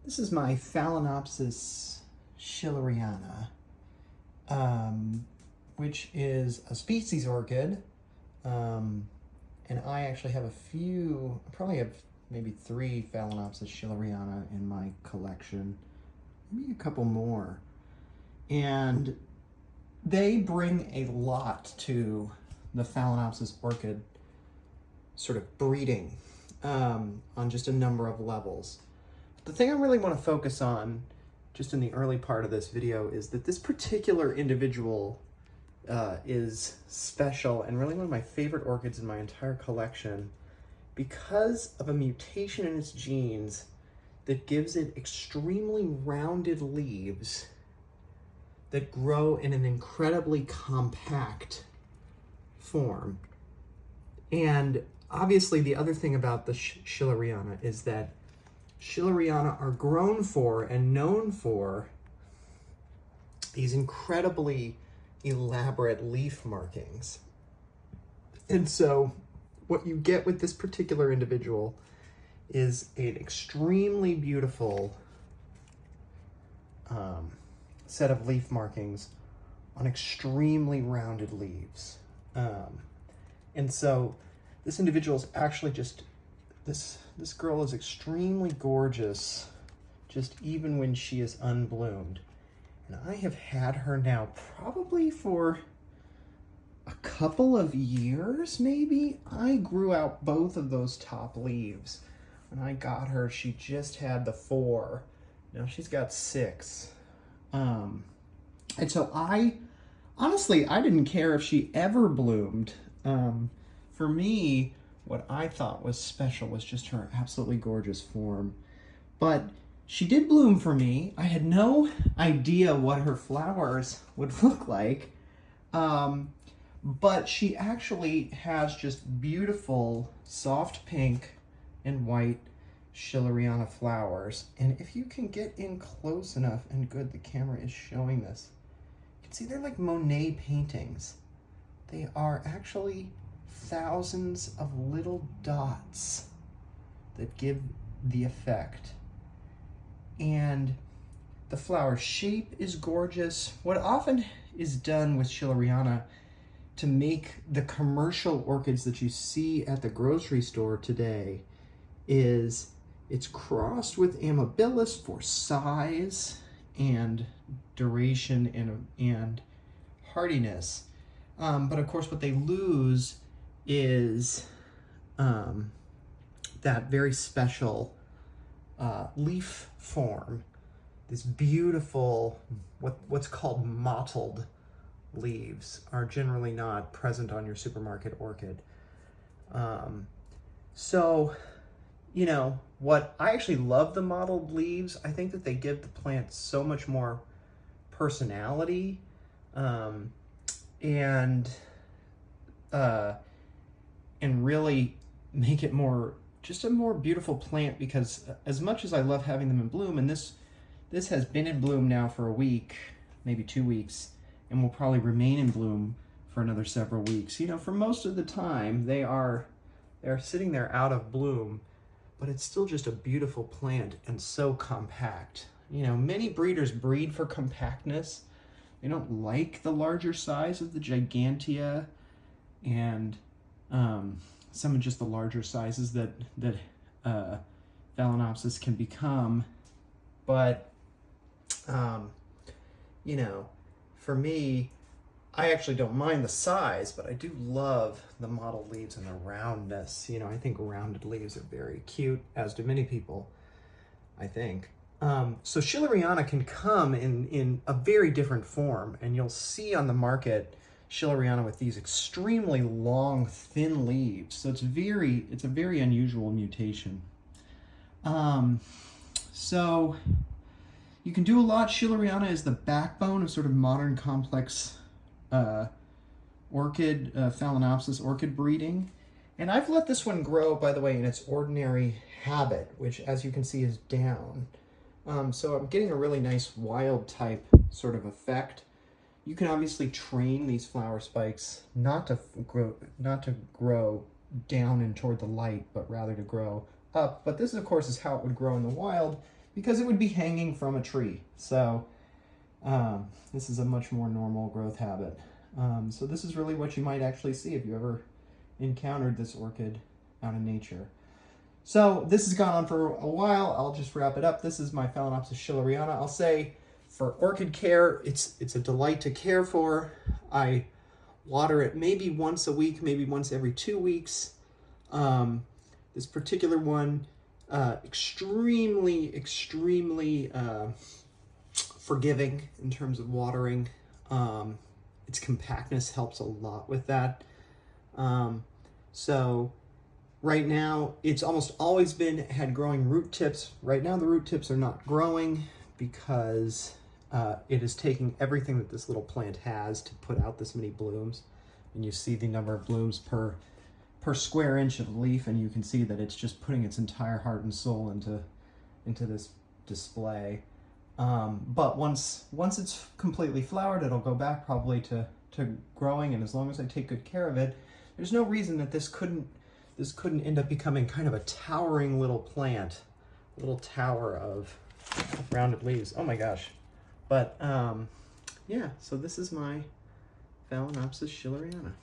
This is my Phalaenopsis schilleriana, which is a species orchid. And I actually have I probably have maybe 3 Phalaenopsis schilleriana in my collection, maybe a couple more. And they bring a lot to the Phalaenopsis orchid sort of breeding on just a number of levels. The thing I really want to focus on just in the early part of this video is that this particular individual is special and really one of my favorite orchids in my entire collection because of a mutation in its genes that gives it extremely rounded leaves that grow in an incredibly compact form. And obviously the other thing about the schilleriana is that schilleriana are grown for and known for these incredibly elaborate leaf markings. And so what you get with this particular individual is an extremely beautiful set of leaf markings on extremely rounded leaves. And so this individual is actually just, this girl is extremely gorgeous, just even when she is unbloomed. And I have had her now probably for a couple of years, maybe. I grew out both of those top leaves. When I got her, she just had the 4. Now she's got 6. And so honestly, I didn't care if she ever bloomed. For me, what I thought was special was just her absolutely gorgeous form. But she did bloom for me. I had no idea what her flowers would look like. But she actually has just beautiful soft pink and white schilleriana flowers. And if you can get in close enough, and good, the camera is showing this, you can see they're like Monet paintings. They are actually thousands of little dots that give the effect. And the flower shape is gorgeous. What often is done with schilleriana to make the commercial orchids that you see at the grocery store today is it's crossed with amabilis for size and duration and hardiness. But of course what they lose is that very special leaf form, this beautiful, what's called mottled leaves are generally not present on your supermarket orchid. So, you know, what I actually love the mottled leaves, I think that they give the plant so much more personality, and really make it just a more beautiful plant, because as much as I love having them in bloom, and this has been in bloom now for a week, maybe 2 weeks, and will probably remain in bloom for another several weeks. You know, for most of the time, they are sitting there out of bloom, but it's still just a beautiful plant and so compact. You know, many breeders breed for compactness. They don't like the larger size of the gigantea and some of just the larger sizes that Phalaenopsis can become. But, you know, for me, I actually don't mind the size, but I do love the mottled leaves and the roundness. You know, I think rounded leaves are very cute, as do many people, I think. So schilleriana can come in a very different form, and you'll see on the market schilleriana with these extremely long, thin leaves. So it's a very unusual mutation. So you can do a lot. Schilleriana is the backbone of sort of modern complex orchid, Phalaenopsis orchid breeding. And I've let this one grow, by the way, in its ordinary habit, which as you can see is down. So I'm getting a really nice wild type sort of effect. You can obviously train these flower spikes not to grow down and toward the light, but rather to grow up. But this, of course, is how it would grow in the wild. because it would be hanging from a tree. So this is a much more normal growth habit. So this is really what you might actually see if you ever encountered this orchid out in nature. So this has gone on for a while. I'll just wrap it up. This is my Phalaenopsis schilleriana. I'll say for orchid care, it's a delight to care for. I water it maybe once a week, maybe once every 2 weeks. This particular one, extremely forgiving in terms of watering. Its compactness helps a lot with that. So right now, it's almost always had growing root tips. Right now, the root tips are not growing because it is taking everything that this little plant has to put out this many blooms. And you see the number of blooms per square inch of leaf, and you can see that it's just putting its entire heart and soul into this display. But once it's completely flowered, it'll go back probably to growing, and as long as I take good care of it, there's no reason that this couldn't end up becoming kind of a towering little plant, a little tower of rounded leaves. Oh my gosh. But yeah, so this is my Phalaenopsis schilleriana.